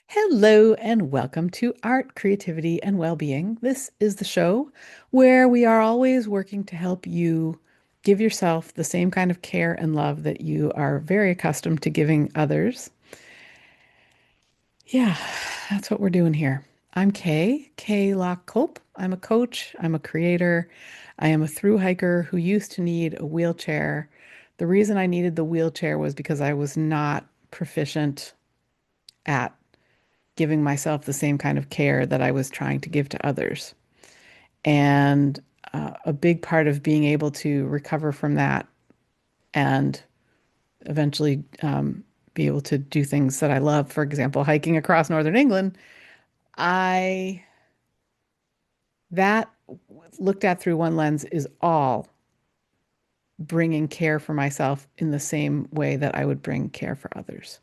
Hello and welcome to Art, Creativity, and Wellbeing. This is the show where we are always working to help you give yourself the same kind of care and love that you are very accustomed to giving others. Yeah, that's what we're doing here. I'm Kay Locke Culp. I'm a coach, I'm a creator, I am a thru hiker who used to need a wheelchair. The reason I needed the wheelchair was because I was not proficient at giving myself the same kind of care that I was trying to give to others. And a big part of being able to recover from that and eventually be able to do things that I love, for example, hiking across northern England, I that looked at through one lens is all bringing care for myself in the same way that I would bring care for others.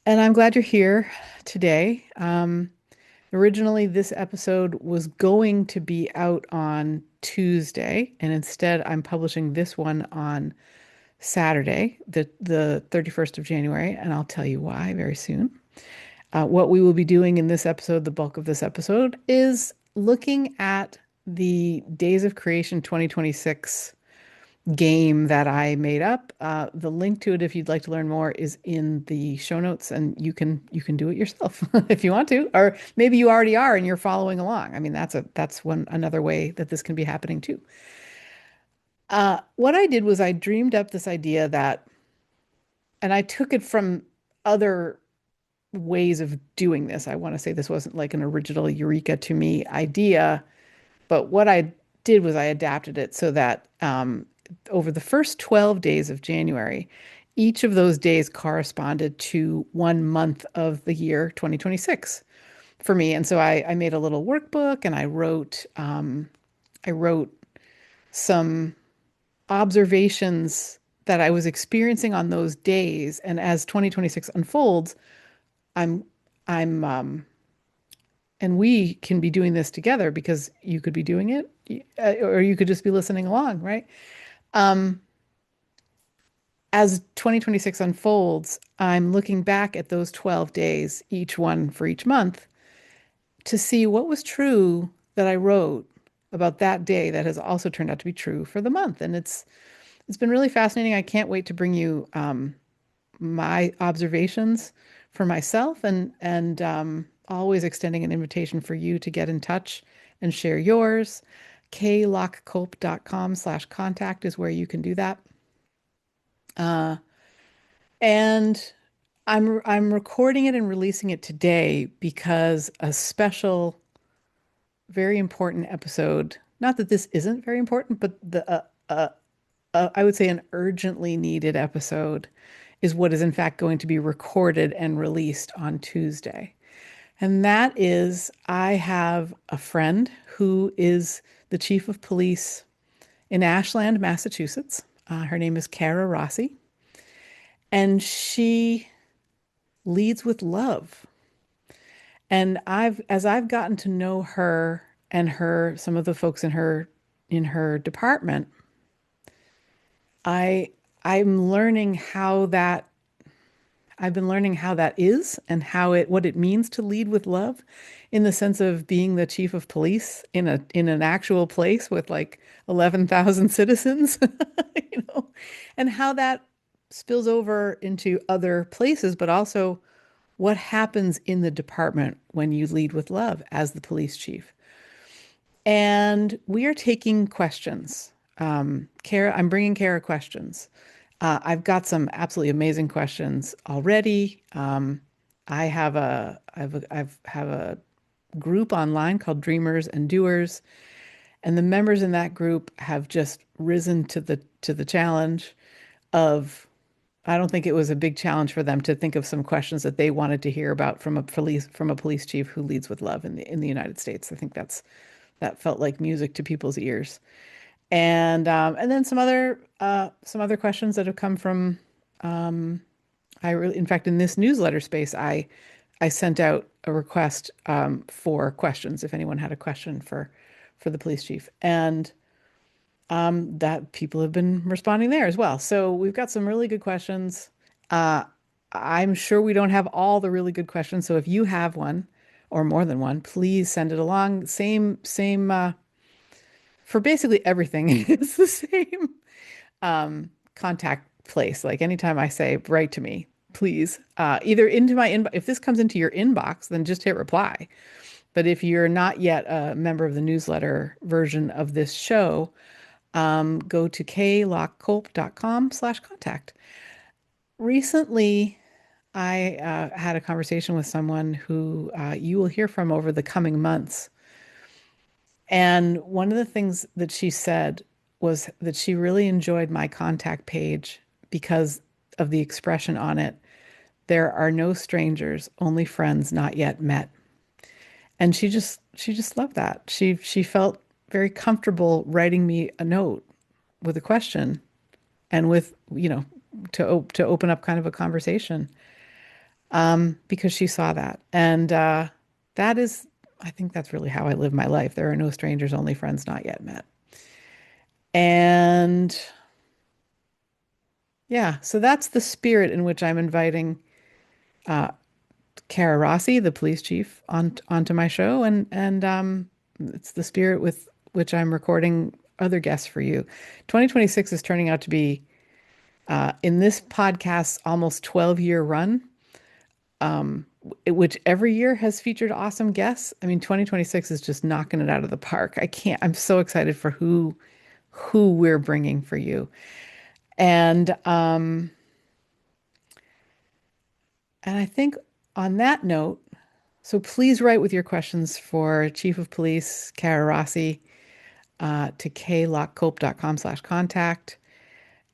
And I'm glad you're here today. Originally, this episode was going to be out on Tuesday, and instead, I'm publishing this one on Saturday, the 31st of January, and I'll tell you why very soon. What we will be doing in this episode, the bulk of this episode, is looking at the Days of Creation 2026 game that I made up. The link to it, if you'd like to learn more, is in the show notes, and you can do it yourself if you want to, or maybe you already are and you're following along. I mean, that's one another way that this can be happening too. What I did was I dreamed up this idea that, and I took it from other ways of doing this. I want to say this wasn't like an original Eureka to me idea, but what I did was I adapted it so that over the first 12 days of January, each of those days corresponded to 1 month of the year 2026 for me. And so I made a little workbook and I wrote some observations that I was experiencing on those days. And as 2026 unfolds, I'm I'm and we can be doing this together because you could be doing it, or you could just be listening along, right? Um, as 2026 unfolds, I'm looking back at those 12 days, each one for each month, to see what was true that I wrote about that day that has also turned out to be true for the month. And it's been really fascinating. I can't wait to bring you my observations for myself and always extending an invitation for you to get in touch and share yours. klockcope.com/contact is where you can do that. Uh, and I'm recording it and releasing it today because a special, very important episode, not that this isn't very important, but I would say an urgently needed episode is what is in fact going to be recorded and released on Tuesday. And that is, I have a friend who is the chief of police in Ashland, Massachusetts. Her name is Kara Rossi, and she leads with love. And as I've gotten to know her and some of the folks in her department, I, I'm learning how that I've been learning how that is and what it means to lead with love in the sense of being the chief of police in an actual place with like 11,000 citizens, you know, and how that spills over into other places, but also what happens in the department when you lead with love as the police chief. And we are taking questions. I'm bringing Kara questions. I've got some absolutely amazing questions already. I have a group online called Dreamers and Doers, and the members in that group have just risen to the challenge of. I don't think it was a big challenge for them to think of some questions that they wanted to hear about from a police chief who leads with love in the United States. I think that felt like music to people's ears. And then some other questions that have come from in fact in this newsletter space I sent out a request for questions if anyone had a question for the police chief, and that people have been responding there as well. So we've got some really good questions. Uh, I'm sure we don't have all the really good questions. So if you have one or more than one, please send it along. Same for basically everything. It's the same contact place. Like anytime I say write to me, please, either into my inbox. If this comes into your inbox, then just hit reply. But if you're not yet a member of the newsletter version of this show, go to klockculp.com/contact. Recently, I had a conversation with someone who you will hear from over the coming months. And one of the things that she said was that she really enjoyed my contact page because of the expression on it. There are no strangers, only friends not yet met. And she just loved that. She felt very comfortable writing me a note with a question and with, to open up kind of a conversation, because she saw that. And that is, I think that's really how I live my life. There are no strangers, only friends not yet met. And yeah, so that's the spirit in which I'm inviting uh, Kara Rossi, the police chief, onto my show, and it's the spirit with which I'm recording other guests for you. 2026 is turning out to be, in this podcast's almost 12-year run, which every year has featured awesome guests. I mean, 2026 is just knocking it out of the park. I'm so excited for who we're bringing for you. And I think on that note, so please write with your questions for Chief of Police Kara Rossi, to klockculp.com/contact,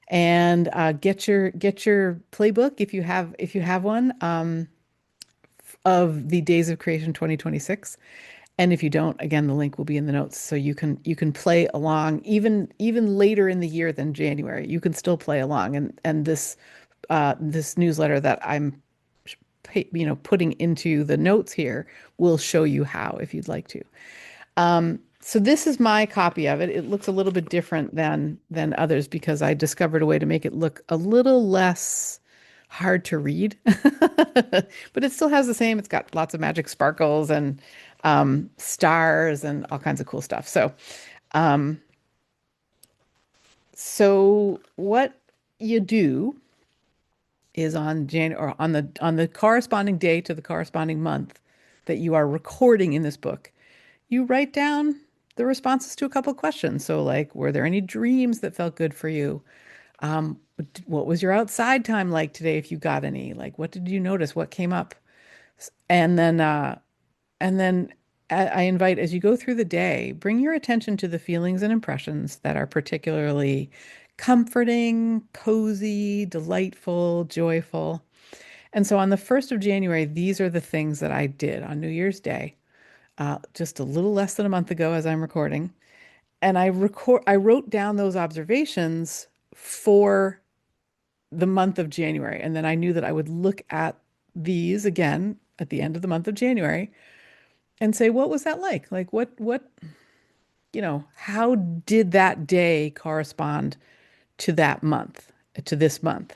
and get your playbook if you have one, of the Days of Creation 2026. And if you don't, again, the link will be in the notes, so you can play along even later in the year than January. You can still play along, and this newsletter that I'm putting into the notes here will show you how if you'd like to. So this is my copy of it. It looks a little bit different than others because I discovered a way to make it look a little less hard to read, but it still has the same. It's got lots of magic sparkles and stars and all kinds of cool stuff. Um, so what you do is on January, or on the corresponding day to the corresponding month that you are recording in this book, you write down the responses to a couple of questions. So, like, were there any dreams that felt good for you? Um, what was your outside time like today, if you got any? Like, what did you notice? What came up? And then, I invite, as you go through the day, bring your attention to the feelings and impressions that are particularly comforting, cozy, delightful, joyful. And so on the 1st of January, these are the things that I did on New Year's Day, just a little less than a month ago as I'm recording. And I wrote down those observations for the month of January. And then I knew that I would look at these again at the end of the month of January and say, what was that like? Like how did that day correspond to that month, to this month?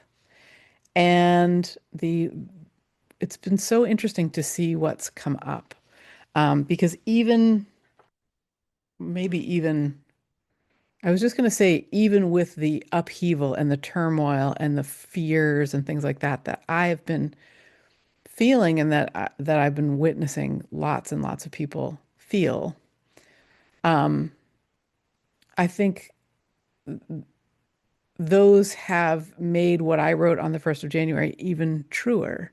And it's been so interesting to see what's come up. Because maybe even, I was just going to say, even with the upheaval and the turmoil and the fears and things like that, that I have been feeling, and that I've been witnessing lots and lots of people feel, um, I think those have made what I wrote on the 1st of January even truer.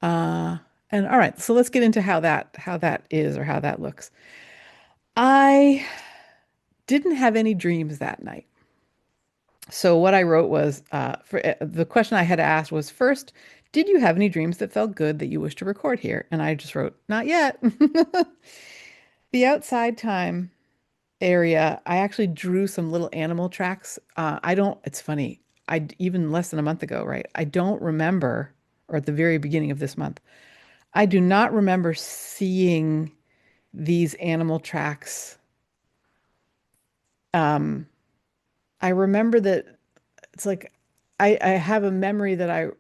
Uh, and all right, so let's get into how that is, or how that looks. I didn't have any dreams that night. So what I wrote was, the question I had asked was, first, did you have any dreams that felt good that you wish to record here? And I just wrote, not yet. The outside time area, I actually drew some little animal tracks. It's funny. Even less than a month ago, right? I don't remember, or at the very beginning of this month, I do not remember seeing these animal tracks. Um, I remember that it's like I have a memory that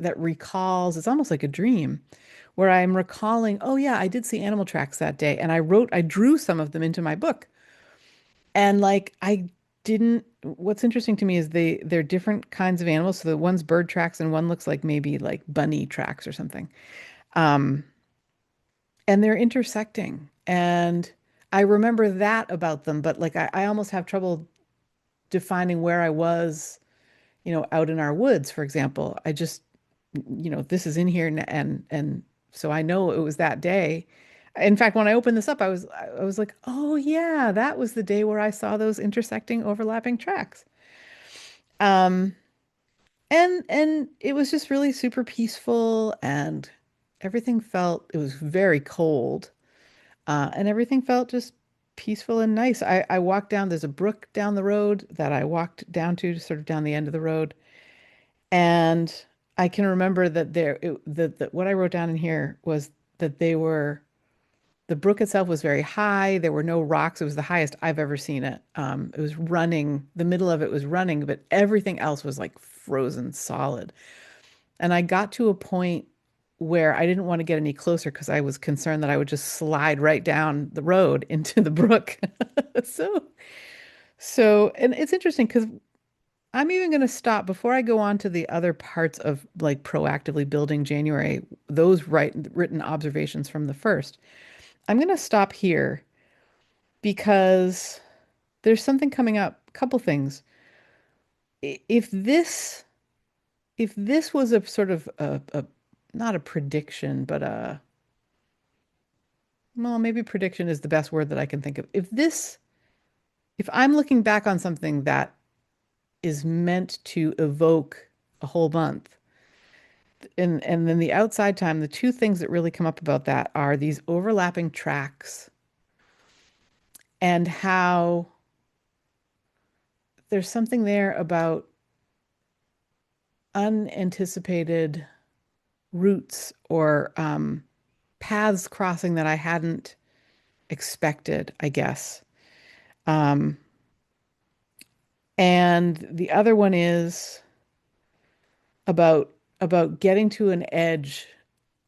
that recalls, it's almost like a dream where I'm recalling, oh yeah, I did see animal tracks that day. And I drew some of them into my book. And like I didn't, what's interesting to me is they're different kinds of animals. So the one's bird tracks and one looks like maybe like bunny tracks or something. Um, and they're intersecting. And I remember that about them, but like I almost have trouble defining where I was, out in our woods, for example. I just, this is in here and so I know it was that day. In fact, when I opened this up, I was like, oh yeah, that was the day where I saw those intersecting, overlapping tracks. Um, and it was just really super peaceful and everything felt, it was very cold. And everything felt just peaceful and nice. I walked down, there's a brook down the road that I walked down to, sort of down the end of the road. And I can remember that what I wrote down in here was that the brook itself was very high. There were no rocks. It was the highest I've ever seen it. It was running, the middle of it was running, but everything else was like frozen solid. And I got to a point where I didn't want to get any closer because I was concerned that I would just slide right down the road into the brook. So, and it's interesting because I'm even going to stop before I go on to the other parts of like proactively building January, those written observations from the first. I'm going to stop here because there's something coming up, a couple things. If this was a sort of not a prediction, but well, maybe prediction is the best word that I can think of. If I'm looking back on something that is meant to evoke a whole month, and then the outside time, the two things that really come up about that are these overlapping tracks and how there's something there about unanticipated routes or paths crossing that I hadn't expected, I guess. Um, and the other one is about getting to an edge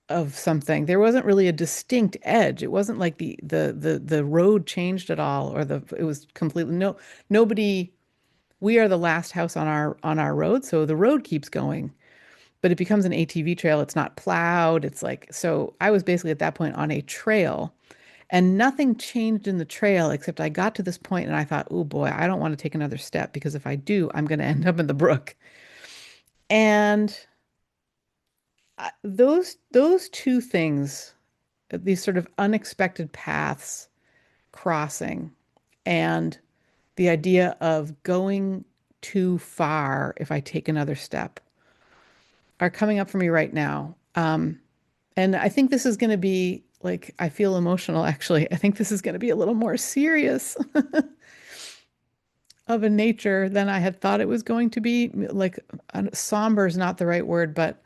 of something. There wasn't really a distinct edge. It wasn't like the road changed at all, or it was completely nobody. We are the last house on our road, so the road keeps going, but it becomes an ATV trail. It's not plowed. It's like, so I was basically at that point on a trail and nothing changed in the trail except I got to this point and I thought, oh boy, I don't want to take another step because if I do, I'm going to end up in the brook. And those two things, these sort of unexpected paths crossing and the idea of going too far if I take another step are coming up for me right now. And I think this is going to be like, I feel emotional actually. I think this is going to be a little more serious of a nature than I had thought it was going to be. Like, somber is not the right word, but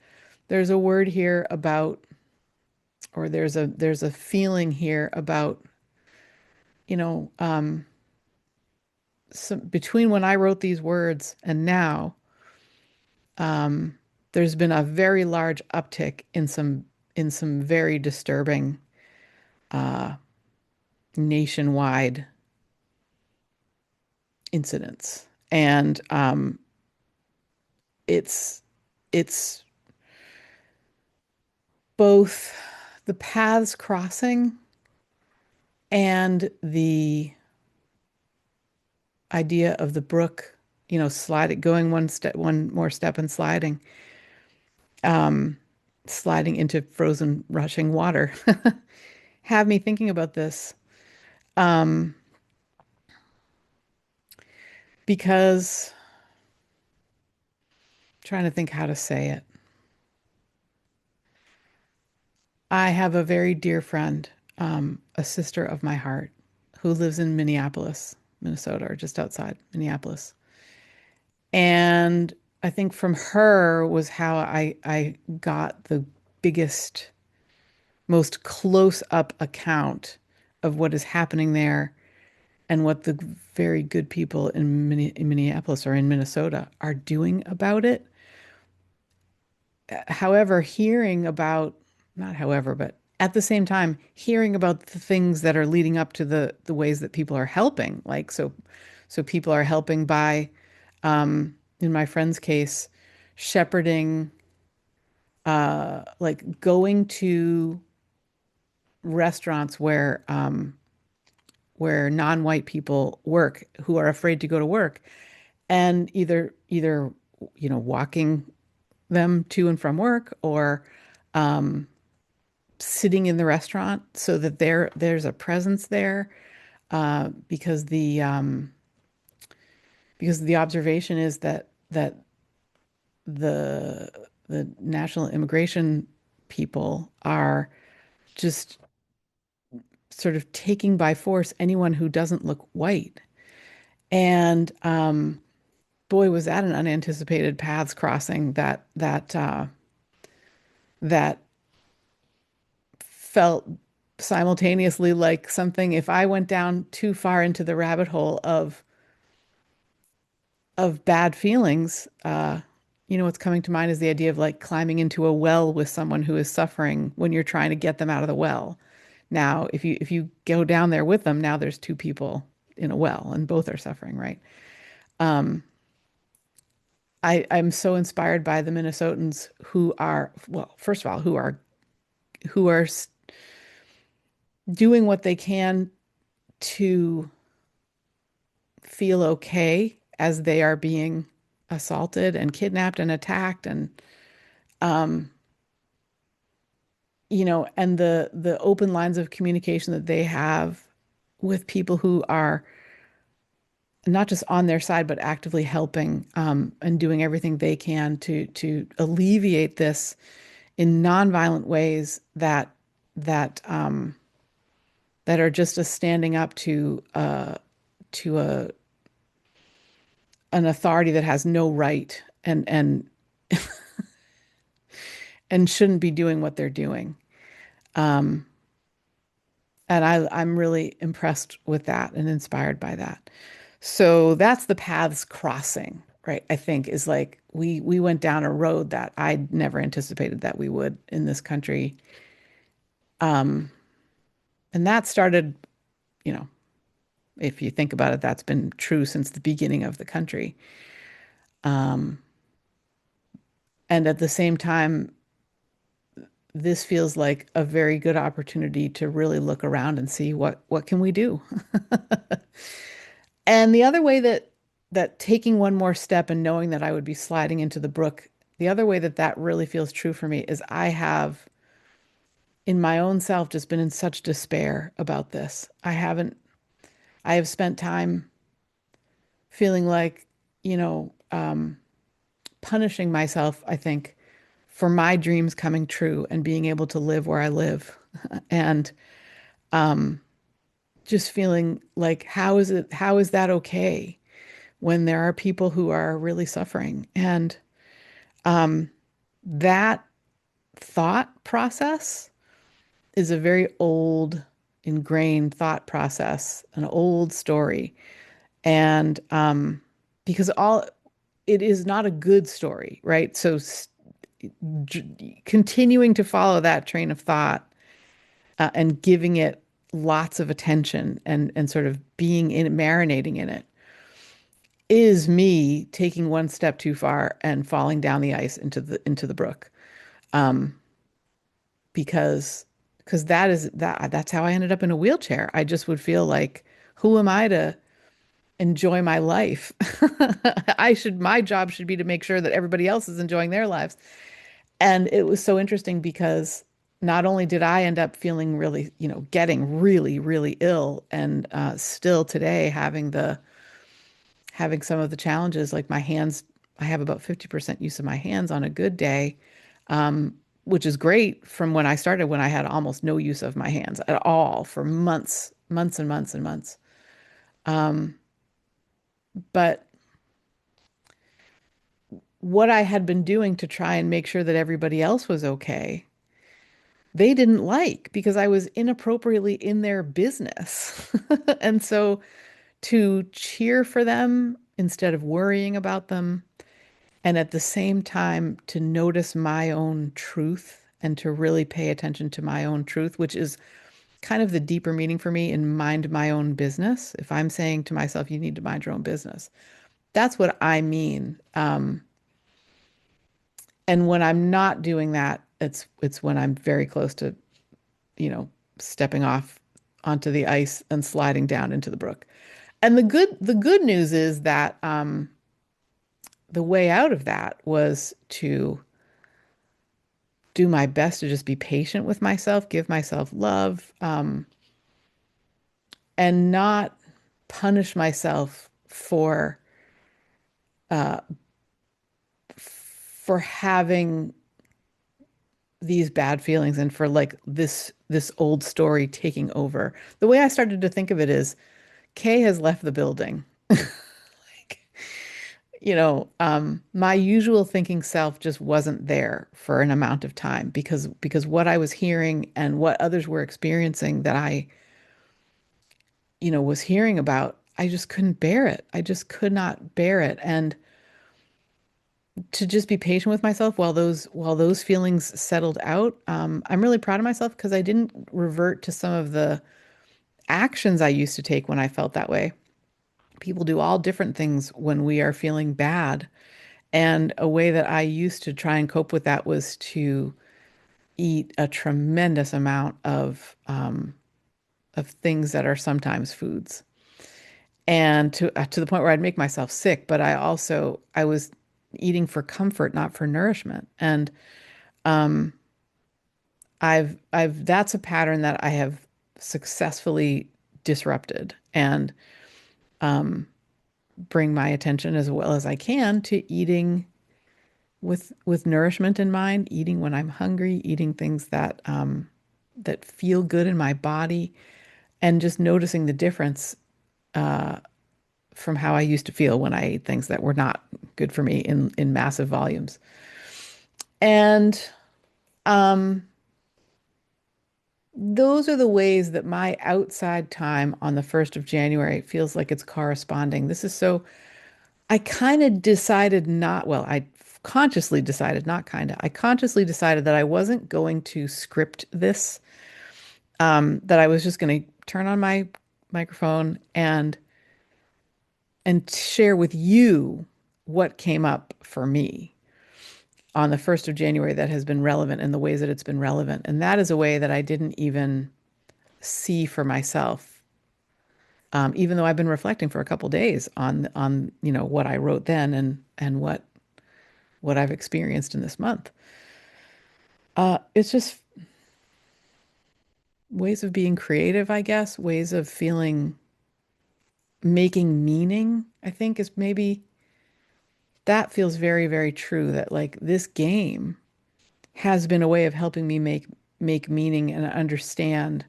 there's a word here about, or there's a feeling here about, you know, between when I wrote these words and now, um, there's been a very large uptick in some very disturbing uh, nationwide incidents, and it's it's both the paths crossing and the idea of the brook, sliding, going one more step and sliding, um, sliding into frozen, rushing water, have me thinking about this, um, because I'm trying to think how to say it. I have a very dear friend, a sister of my heart, who lives in Minneapolis, Minnesota, or just outside Minneapolis. And I think from her was how I got the biggest, most close up account of what is happening there and what the very good people in Minneapolis or in Minnesota are doing about it. however, hearing about, not however, but at the same time, hearing about the things that are leading up to the ways that people are helping, like so people are helping by, in my friend's case, shepherding, like going to restaurants where non-white people work who are afraid to go to work, and either walking them to and from work, or sitting in the restaurant so that there's a presence there, because the observation is that the the national immigration people are just sort of taking by force anyone who doesn't look white. And boy, was that an unanticipated paths crossing that felt simultaneously like something. If I went down too far into the rabbit hole of bad feelings, what's coming to mind is the idea of like climbing into a well with someone who is suffering when you're trying to get them out of the well. Now, if you go down there with them, now there's two people in a well and both are suffering, right? Um, I'm so inspired by the Minnesotans who are, well, first of all, who are doing what they can to feel okay as they are being assaulted and kidnapped and attacked, and um and the open lines of communication that they have with people who are not just on their side but actively helping, and doing everything they can to alleviate this in nonviolent ways that are just a standing up to a an authority that has no right and shouldn't be doing what they're doing. Um, and I'm really impressed with that and inspired by that. So that's the paths crossing, right? I think is like we went down a road that I never anticipated that we would in this country. Um, and that started, you know, if you think about it, that's been true since the beginning of the country. Um, and at the same time, this feels like a very good opportunity to really look around and see what can we do. And the other way that taking one more step and knowing that I would be sliding into the brook, the other way that really feels true for me is I have in my own self just been in such despair about this. I have spent time feeling like, you know, punishing myself, I think, for my dreams coming true and being able to live where I live. And um, just feeling like, how is that okay when there are people who are really suffering? And um, that thought process is a very old, ingrained thought process, an old story. And because all it is not a good story, right? So continuing to follow that train of thought, and giving it lots of attention and sort of being in it, marinating in it, is me taking one step too far and falling down the ice into the brook. Um, because that's how I ended up in a wheelchair. I just would feel like, who am I to enjoy my life? My job should be to make sure that everybody else is enjoying their lives. And it was so interesting because not only did I end up feeling really, getting really, really ill, and still today having some of the challenges, like my hands, I have about 50% use of my hands on a good day, um, which is great from when I started, when I had almost no use of my hands at all for months, months and months and months. Um, but what I had been doing to try and make sure that everybody else was okay, they didn't like, because I was inappropriately in their business. And so to cheer for them instead of worrying about them, and at the same time to notice my own truth and to really pay attention to my own truth, which is kind of the deeper meaning for me in mind my own business. If I'm saying to myself, you need to mind your own business, that's what I mean. And when I'm not doing that, it's when I'm very close to, you know, stepping off onto the ice and sliding down into the brook. And the good news is that the way out of that was to do my best to just be patient with myself, give myself love, and not punish myself uh, for having these bad feelings and for like this old story taking over. The way I started to think of it is Kay has left the building. Like, my usual thinking self just wasn't there for an amount of time because what I was hearing and what others were experiencing that I, was hearing about, I just couldn't bear it. I just could not bear it. And to just be patient with myself while those feelings settled out, I'm really proud of myself because I didn't revert to some of the actions I used to take when I felt that way. People do all different things when we are feeling bad. And a way that I used to try and cope with that was to eat a tremendous amount of things that are sometimes foods, and to the point where I'd make myself sick. But I was eating for comfort, not for nourishment. And um, I've that's a pattern that I have successfully disrupted and um, bring my attention as well as I can to eating with nourishment in mind, eating when I'm hungry, eating things that feel good in my body, and just noticing the difference uh, from how I used to feel when I ate things that were not good for me in massive volumes. And um, those are the ways that my outside time on the 1st of January feels like it's corresponding. I kind of decided not, well, I consciously decided, not kind of, I consciously decided that I wasn't going to script this, that I was just going to turn on my microphone and share with you what came up for me on the 1st of January that has been relevant in the ways that it's been relevant. And that is a way that I didn't even see for myself, even though I've been reflecting for a couple days on what I wrote then and what I've experienced in this month. It's just ways of being creative, I guess, ways of feeling, making meaning, I think is maybe that feels very, very true that like this game has been a way of helping me make meaning and understand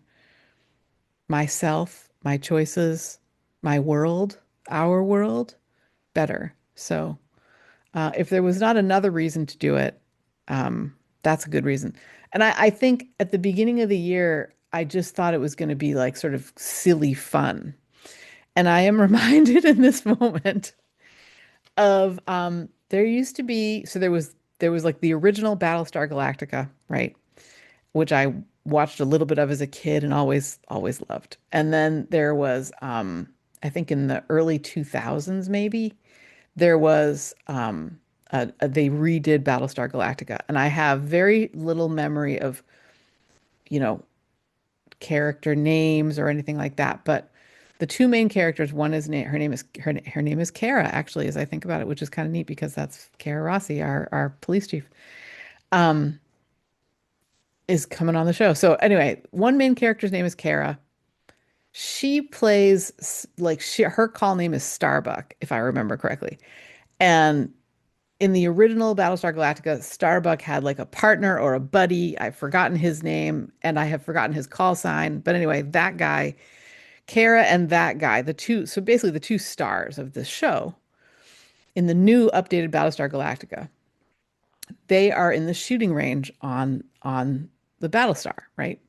myself, my choices, my world, our world better. So, if there was not another reason to do it, that's a good reason. And I think at the beginning of the year, I just thought it was going to be like sort of silly fun. And I am reminded in this moment of there used to be, so there was like the original Battlestar Galactica, right? Which I watched a little bit of as a kid and always loved. And then there was I think in the early 2000s maybe there was they redid Battlestar Galactica, and I have very little memory of, you know, character names or anything like that. But the two main characters, one is her name is Kara, actually, as I think about it, which is kind of neat because that's Kara Rossi, our police chief, um, is coming on the show. So anyway, one main character's name is Kara. She plays her call name is Starbuck, if I remember correctly. And in the original Battlestar Galactica, Starbuck had like a partner or a buddy. I've forgotten his name and I have forgotten his call sign. But anyway, that guy, Kara and that guy, so basically the two stars of this show in the new updated Battlestar Galactica, they are in the shooting range on the Battlestar, right?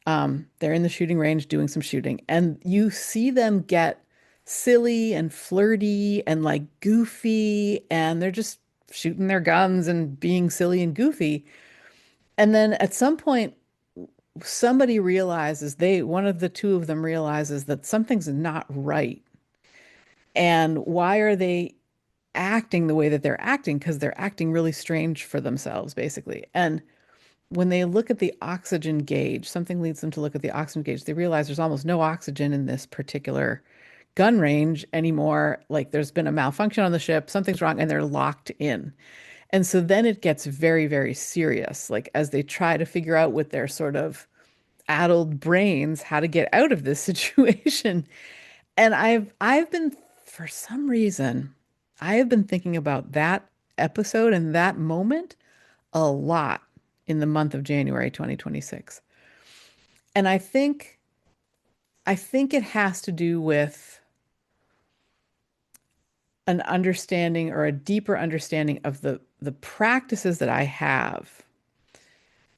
They're in the shooting range doing some shooting, and you see them get silly and flirty and like goofy, and they're just shooting their guns and being silly and goofy. And then at some point, somebody realizes one of the two of them realizes that something's not right. And why are they acting the way that they're acting? Because they're acting really strange for themselves, basically. And when they look at the oxygen gauge, something leads them to look at the oxygen gauge. They realize there's almost no oxygen in this particular gun range anymore. Like there's been a malfunction on the ship, something's wrong, and they're locked in. And so then it gets very, very serious, like as they try to figure out with their sort of addled brains how to get out of this situation. And I've been, for some reason, I have been thinking about that episode and that moment a lot in the month of January 2026. And I think it has to do with an understanding or a deeper understanding of the practices that I have.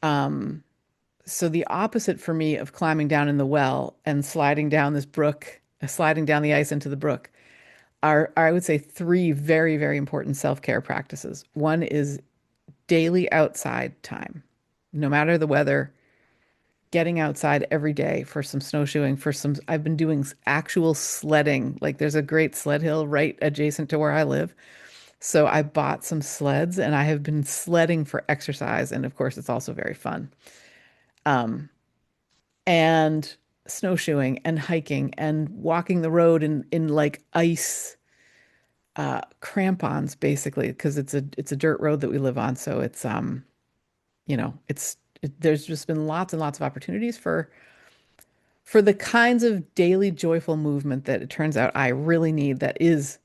Um, so the opposite for me of climbing down in the well and sliding down this brook, sliding down the ice into the brook are I would say three very, very important self-care practices. One is daily outside time, no matter the weather, getting outside every day for some snowshoeing, I've been doing actual sledding. Like there's a great sled hill right adjacent to where I live. So I bought some sleds and I have been sledding for exercise. And of course, it's also very fun. Um, and snowshoeing and hiking and walking the road in like ice crampons basically because it's a dirt road that we live on. So it's there's just been lots and lots of opportunities for the kinds of daily joyful movement that it turns out I really need that is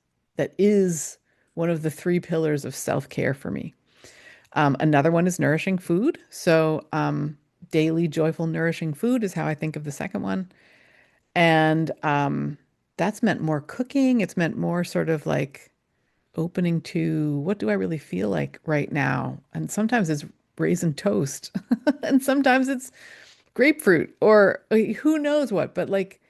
one of the three pillars of self-care for me. Another one is nourishing food. So daily joyful nourishing food is how I think of the second one. And that's meant more cooking. It's meant more sort of like opening to what do I really feel like right now? And sometimes it's raisin toast, and sometimes it's grapefruit or who knows what. But like,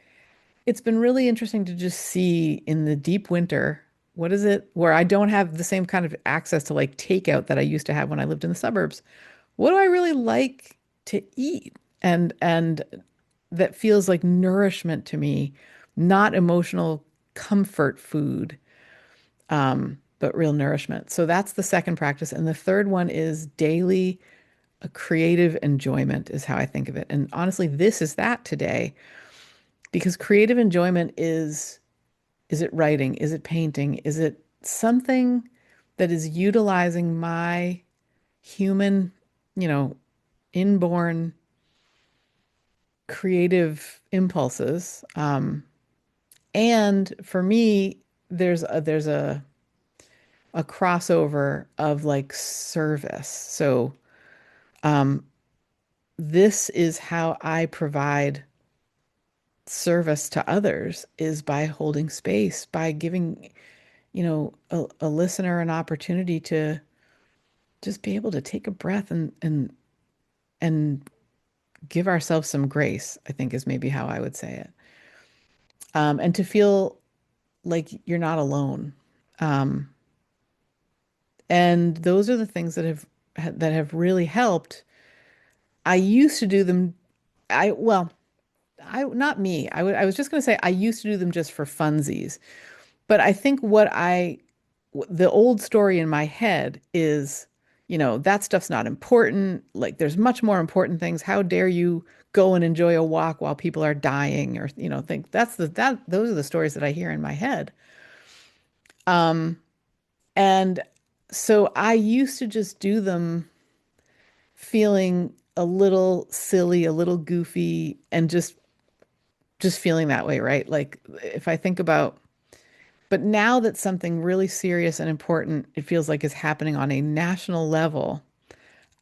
it's been really interesting to just see in the deep winter, what is it where I don't have the same kind of access to like takeout that I used to have when I lived in the suburbs. What do I really like to eat? And that feels like nourishment to me, not emotional comfort food, but real nourishment. So that's the second practice. And the third one is daily creative enjoyment is how I think of it. And honestly, this is that today because creative enjoyment is it writing? Is it painting? Is it something that is utilizing my human, you know, inborn creative impulses? And for me, there's a crossover of like service. So um, this is how I provide service to others is by holding space, by giving, a listener an opportunity to just be able to take a breath and give ourselves some grace, I think is maybe how I would say it. And to feel like you're not alone. Um, and those are the things that have really helped. I used to do them. Well, I not me. I was just going to say I used to do them just for funsies. But I think the old story in my head is, that stuff's not important. Like there's much more important things. How dare you go and enjoy a walk while people are dying or, think those are the stories that I hear in my head. Um, and so I used to just do them feeling a little silly, a little goofy, and just feeling that way, right? Like if I think about, but now that something really serious and important, it feels like is happening on a national level,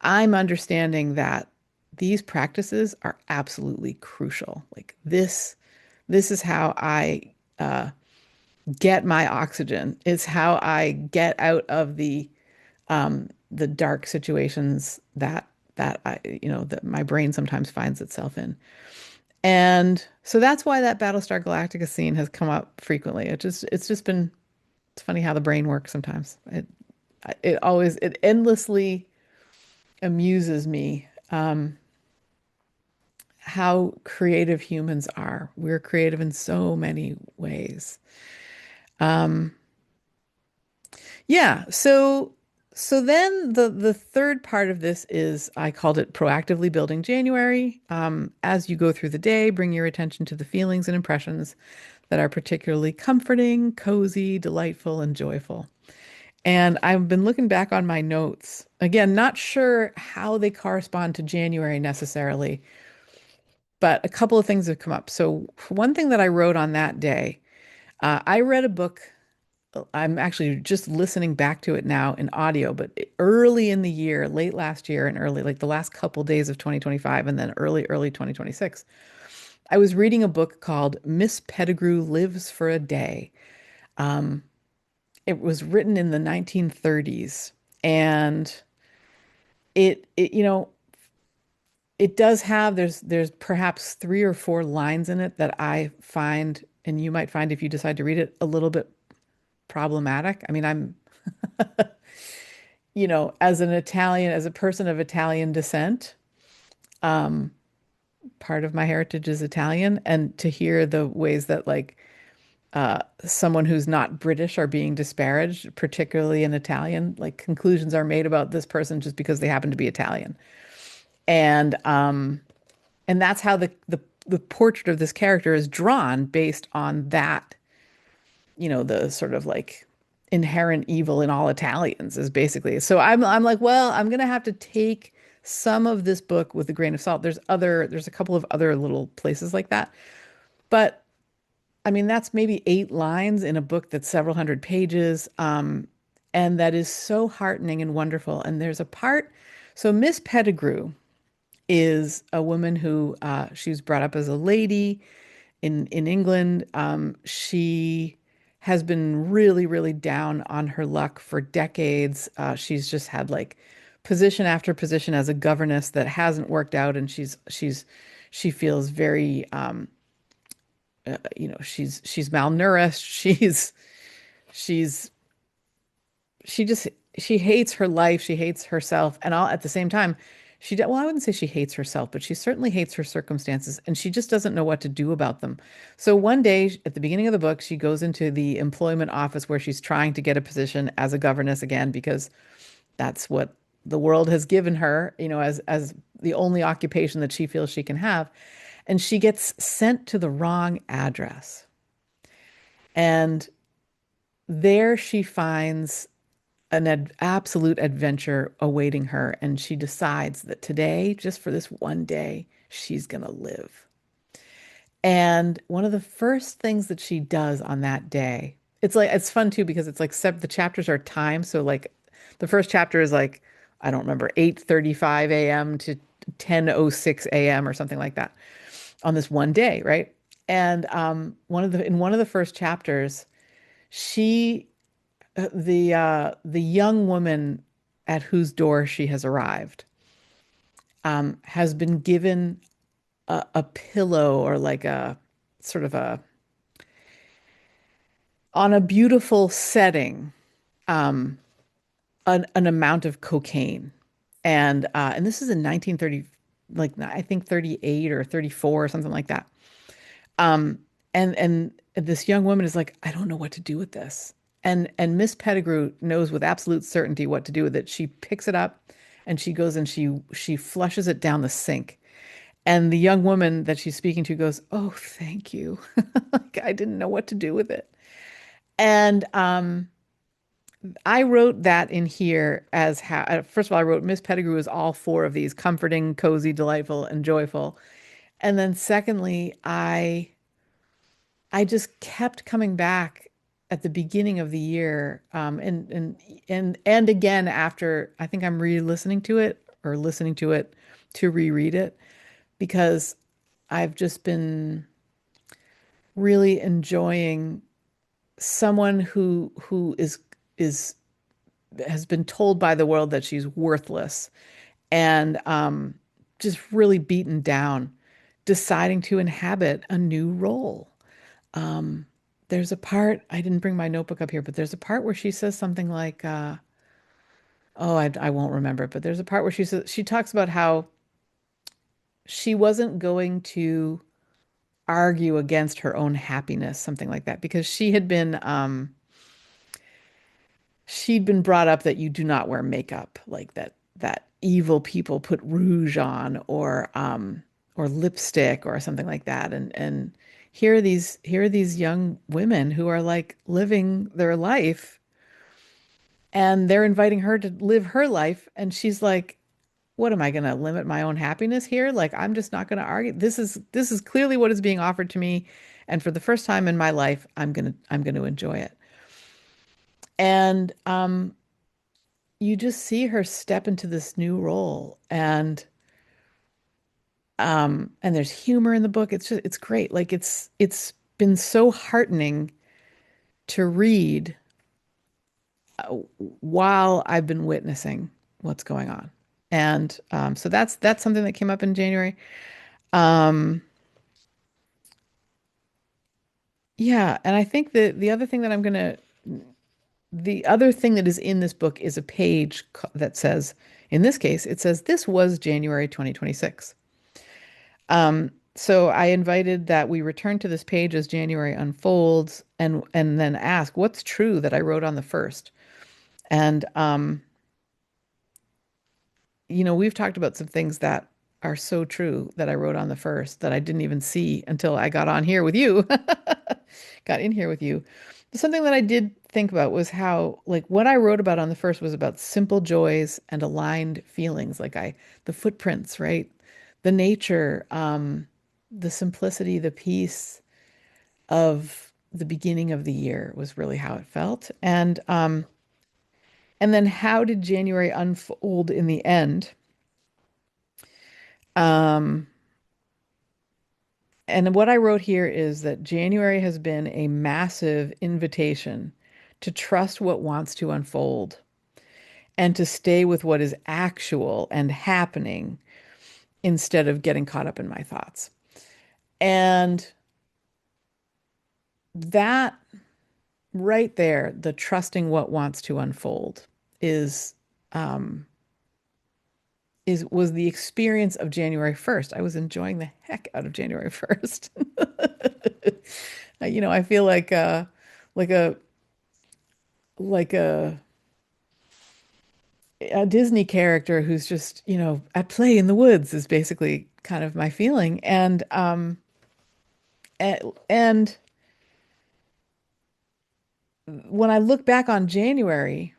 I'm understanding that these practices are absolutely crucial. Like this is how I uh, get my oxygen. It's how I get out of the dark situations that my brain sometimes finds itself in. And so that's why that Battlestar Galactica scene has come up frequently. It's just been it's funny how the brain works sometimes. It endlessly amuses me how creative humans are. We're creative in so many ways. Um, yeah, so then the third part of this is I called it proactively building January. As you go through the day, bring your attention to the feelings and impressions that are particularly comforting, cozy, delightful, and joyful. And I've been looking back on my notes. Again, not sure how they correspond to January necessarily, but a couple of things have come up. So, one thing that I wrote on that day, I read a book. I'm actually just listening back to it now in audio, but early in the year, late last year and early, like the last couple days of 2025 and then early 2026, I was reading a book called Miss Pettigrew Lives for a Day. Um, it was written in the 1930s, and it it does have there's perhaps three or four lines in it that I find, and you might find if you decide to read it, a little bit problematic. I mean, I'm as an Italian, as a person of Italian descent, um, part of my heritage is Italian, and to hear the ways that someone who's not British are being disparaged, particularly in Italian, like conclusions are made about this person just because they happen to be Italian. And that's how the portrait of this character is drawn based on that, the sort of like inherent evil in all Italians is basically. So I'm like, well, I'm gonna have to take some of this book with a grain of salt. There's a couple of other little places like that. But I mean, that's maybe 8 lines in a book that's several hundred pages. And that is so heartening and wonderful. And there's a part, so Miss Pettigrew is a woman who she was brought up as a lady in England. She has been really, really down on her luck for decades. She's just had like position after position as a governess that hasn't worked out, and she feels very she's malnourished. She's she just she hates her life, she hates herself, and all at the same time well, I wouldn't say she hates herself, but she certainly hates her circumstances, and she just doesn't know what to do about them. So one day at the beginning of the book, she goes into the employment office where she's trying to get a position as a governess again because that's what the world has given her, as the only occupation that she feels she can have. And she gets sent to the wrong address. And there she finds an absolute adventure awaiting her. And she decides that today, just for this one day, she's going to live. And one of the first things that she does on that day, it's fun too because it's like the chapters are timed. So like the first chapter is like, I don't remember, 8:35 a.m. to 10:06 a.m. or something like that on this one day, right? And in one of the first chapters, she the young woman at whose door she has arrived has been given a pillow or like a sort of a on a beautiful setting um, an amount of cocaine, and this is in 1930, like I think 38 or 34 or something like that. Um, and this young woman is like, I don't know what to do with this. And Miss Pettigrew knows with absolute certainty what to do with it. She picks it up and she goes and she flushes it down the sink. And the young woman that she's speaking to goes, "Oh, thank you." Like I didn't know what to do with it. And I wrote that in here as how, first of all, I wrote Miss Pettigrew is all four of these: comforting, cozy, delightful, and joyful. And then secondly, I just kept coming back at the beginning of the year, and again after I think I'm re-listening to it or listening to it to reread it because I've just been really enjoying someone who is has been told by the world that she's worthless and just really beaten down, deciding to inhabit a new role. There's a part, I didn't bring my notebook up here, but there's a part where she says something like, Oh, I won't remember, but there's a part where she says she talks about how she wasn't going to argue against her own happiness, something like that, because she'd been brought up that you do not wear makeup, like that evil people put rouge on or lipstick or something like that. And here are these young women who are like living their life and they're inviting her to live her life and she's like, what am I going to limit my own happiness here? Like I'm just not going to argue. This is clearly what is being offered to me and for the first time in my life I'm going to enjoy it. And you just see her step into this new role and there's humor in the book. It's great. Like it's been so heartening to read while I've been witnessing what's going on. And so that's something that came up in January. Um, yeah, and I think the other thing that the other thing that is in this book is a page that says, in this case, it says this was January 2026. So I invited that we return to this page as January unfolds and then ask what's true that I wrote on the first. And we've talked about some things that are so true that I wrote on the first that I didn't even see until I got on here with you. Got in here with you. Something that I did think about was how, like, what I wrote about on the first was about simple joys and aligned feelings, the footprints, right? The nature, the simplicity, the peace of the beginning of the year was really how it felt. And then how did January unfold in the end? Um, and what I wrote here is that January has been a massive invitation to trust what wants to unfold and to stay with what is actual and happening instead of getting caught up in my thoughts. And that right there, the trusting what wants to unfold is um was the experience of January 1st. I was enjoying the heck out of January 1st. I feel like a like a Disney character who's just, at play in the woods is basically kind of my feeling. And when I look back on January,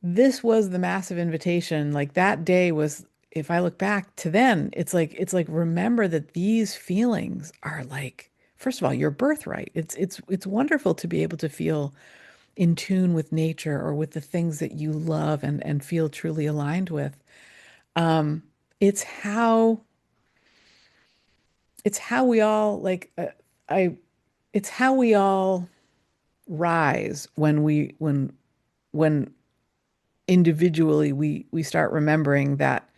this was the massive invitation. Like that day was, if I look back to then, it's like remember that these feelings are like, first of all, your birthright. It's wonderful to be able to feel in tune with nature or with the things that you love and feel truly aligned with. Um, it's how it's how we all I it's how we all rise when individually we start remembering that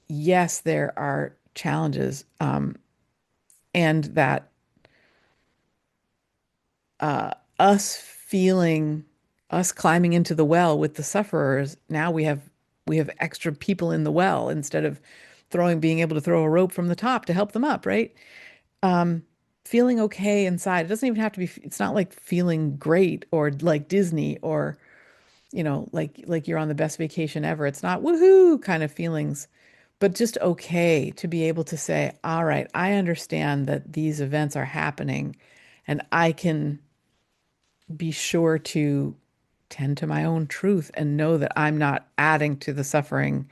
yes, there are challenges, and that uh, us feeling us climbing into the well with the sufferers, now we have extra people in the well instead of being able to throw a rope from the top to help them up, right? Um, Feeling okay inside. It doesn't even have to be, it's not like feeling great or like Disney or, like you're on the best vacation ever. It's not woohoo kind of feelings, but just okay to be able to say, all right, I understand that these events are happening and I can be sure to tend to my own truth and know that I'm not adding to the suffering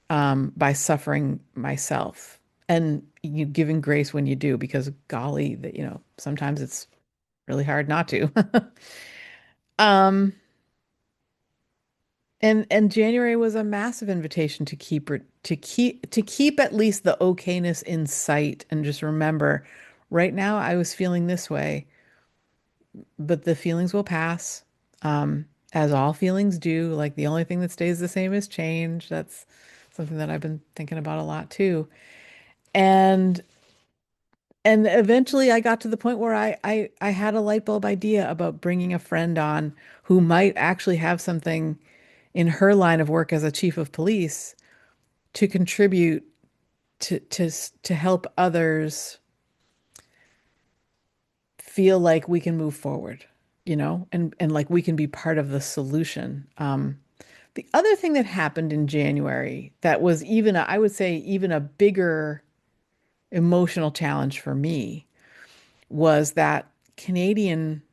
by suffering myself. And you giving grace when you do, because golly, that sometimes it's really hard not to. Um, and January was a massive invitation to keep at least the okayness in sight and just remember, right now I was feeling this way, but the feelings will pass. As all feelings do. Like the only thing that stays the same is change. That's something that I've been thinking about a lot too. And And eventually I got to the point where I had a light bulb idea about bringing a friend on who might actually have something in her line of work as a chief of police to contribute to help others feel like we can move forward, and like we can be part of the solution. The other thing that happened in January that was I would say, even a bigger emotional challenge for me was that Canadian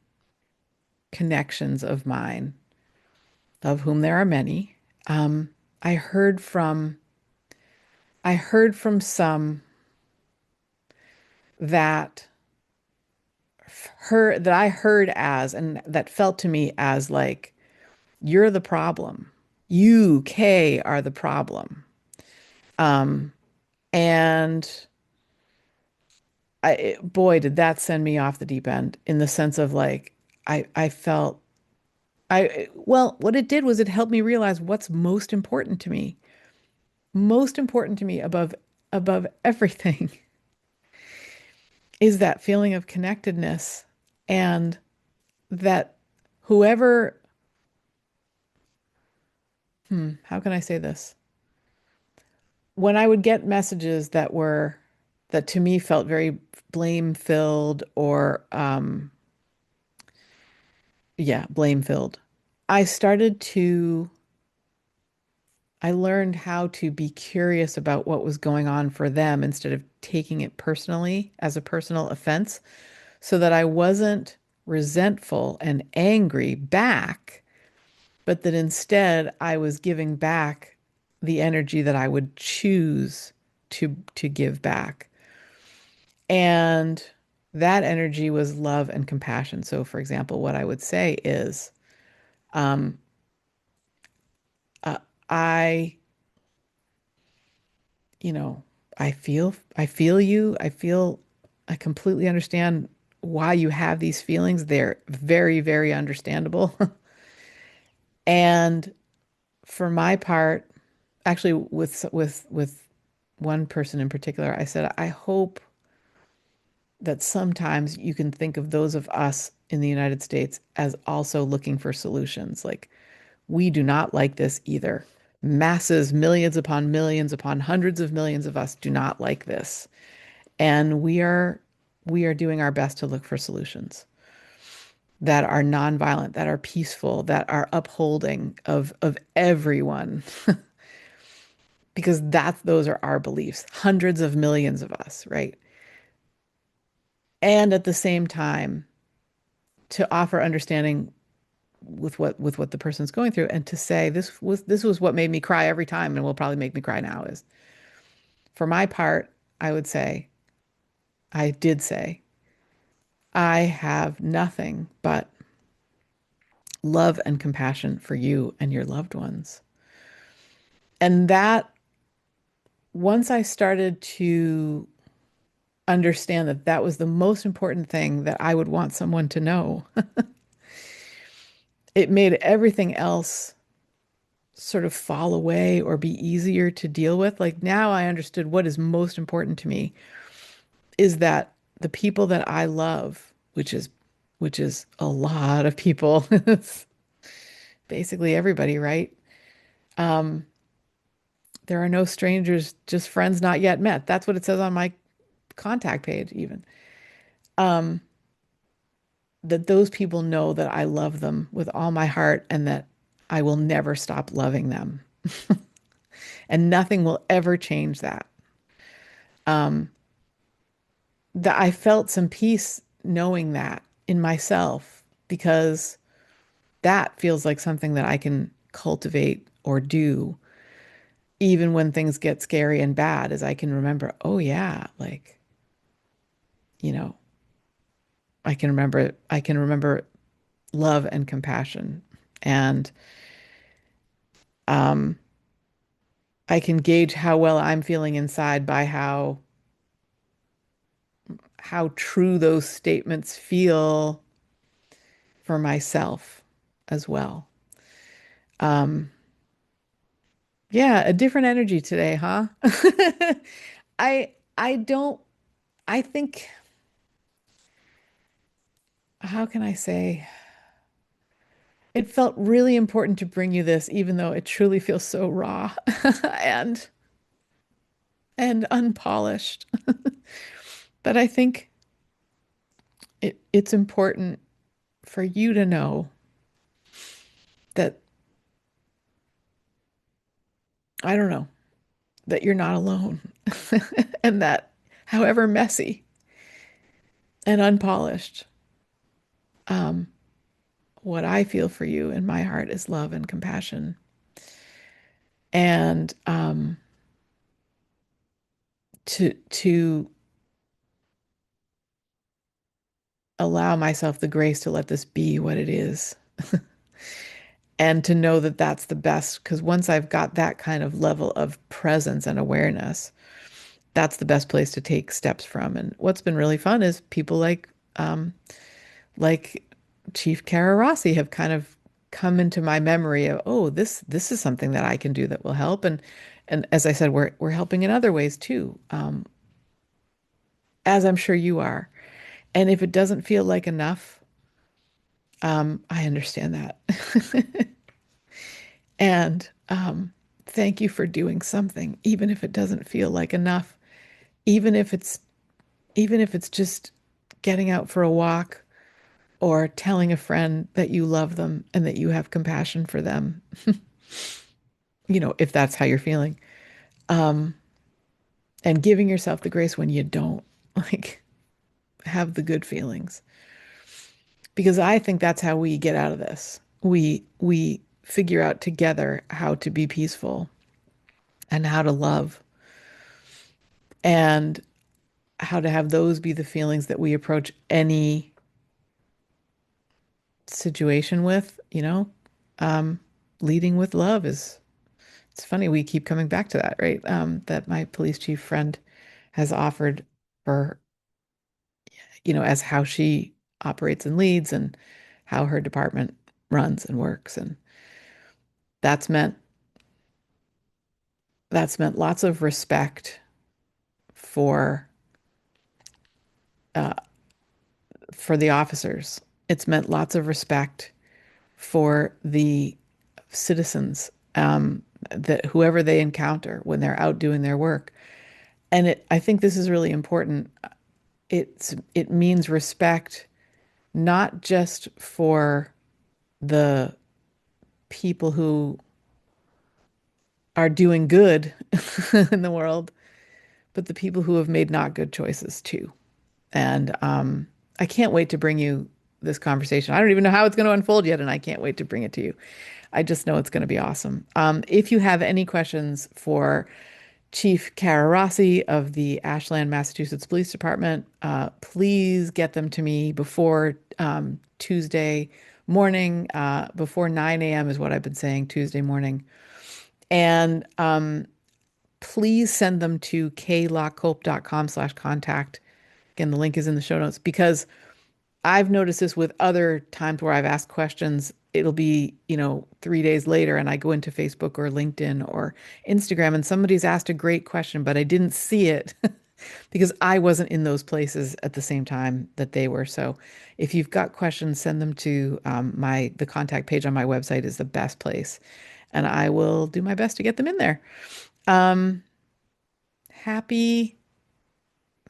connections of mine, of whom there are many, um, I heard from I heard from some that I heard as, and that felt to me as like, you're the problem. You, Kay, are the problem. Um, and boy, did that send me off the deep end in the sense of like, I felt well, what it did was it helped me realize what's most important to me. Most important to me above everything is that feeling of connectedness, and that whoever, how can I say this? When I would get messages that to me felt very blame filled, or yeah, blame filled, I started to I learned how to be curious about what was going on for them instead of taking it personally as a personal offense, so that I wasn't resentful and angry back, but that instead I was giving back the energy that I would choose to give back. And that energy was love and compassion. So, for example, what I would say is, um, uh, I, you know, I feel you. I completely understand why you have these feelings. They're very, very understandable. And for my part, actually, with one person in particular, I said, I hope that sometimes you can think of those of us in the United States as also looking for solutions. Like, we do not like this either. Masses, millions upon hundreds of millions of us do not like this. And we are doing our best to look for solutions that are nonviolent, that are peaceful, that are upholding of everyone, because those are our beliefs, hundreds of millions of us, right? And at the same time, to offer understanding with what the person's going through, and to say, this was what made me cry every time and will probably make me cry now. Is, for my part, I would say, I did say, I have nothing but love and compassion for you and your loved ones. And that, once I started to understand that that was the most important thing that I would want someone to know, it made everything else sort of fall away or be easier to deal with. Like, now I understood what is most important to me is that the people that I love, which is a lot of people, it's basically everybody, right? Um, there are no strangers, just friends not yet met. That's what it says on my contact page, even. Um, that those people know that I love them with all my heart, and that I will never stop loving them. And nothing will ever change that. Um, that I felt some peace knowing that in myself, because that feels like something that I can cultivate or do even when things get scary and bad, as I can remember, oh yeah, like, you know, I can remember love and compassion. And um I can gauge how well I'm feeling inside by how true those statements feel for myself as well. Um, yeah, a different energy today, huh? I don't I think, how can I say? It felt really important to bring you this, even though it truly feels so raw and unpolished. But I think it's important for you to know that, I don't know, that you're not alone and that however messy and unpolished, um, what I feel for you in my heart is love and compassion. And to allow myself the grace to let this be what it is and to know that that's the best. Because once I've got that kind of level of presence and awareness, that's the best place to take steps from. And what's been really fun is people like Chief Kara Rossi have kind of come into my memory of, oh, this is something that I can do that will help. And as I said, we're helping in other ways too, as I'm sure you are. And if it doesn't feel like enough, I understand that. And thank you for doing something, even if it doesn't feel like enough, even if it's even if it's just getting out for a walk or telling a friend that you love them and that you have compassion for them, if that's how you're feeling. Um, and giving yourself the grace when you don't like have the good feelings. Because I think that's how we get out of this. We figure out together how to be peaceful and how to love and how to have those be the feelings that we approach any situation with, um, leading with love is, it's funny, we keep coming back to that, right? That my police chief friend has offered for, as how she operates and leads and how her department runs and works. And that's meant, that's meant lots of respect for, uh, for the officers. It's meant lots of respect for the citizens, that whoever they encounter when they're out doing their work. And I think this is really important. It means respect, not just for the people who are doing good in the world, but the people who have made not good choices too. And I can't wait to bring you this conversation. I don't even know how it's going to unfold yet, and I can't wait to bring it to you. I just know it's going to be awesome. If you have any questions for Chief Kara Rossi of the Ashland, Massachusetts Police Department, please get them to me before Tuesday morning, before 9 a.m. is what I've been saying, Tuesday morning. And please send them to klockcope.com/contact. Again, the link is in the show notes because I've noticed this with other times where I've asked questions. It'll be, 3 days later, and I go into Facebook or LinkedIn or Instagram, and somebody's asked a great question, but I didn't see it because I wasn't in those places at the same time that they were. So if you've got questions, send them to the contact page on my website is the best place, and I will do my best to get them in there. Um, happy.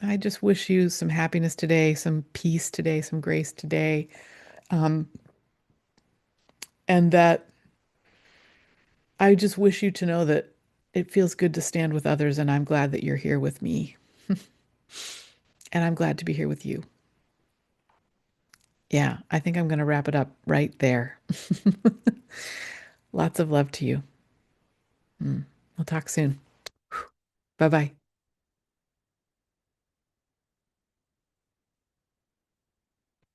I just wish you some happiness today, some peace today, some grace today. Um, and that I just wish you to know that it feels good to stand with others, and I'm glad that you're here with me. And I'm glad to be here with you. Yeah, I think I'm going to wrap it up right there. Lots of love to you. We'll talk soon. Bye bye.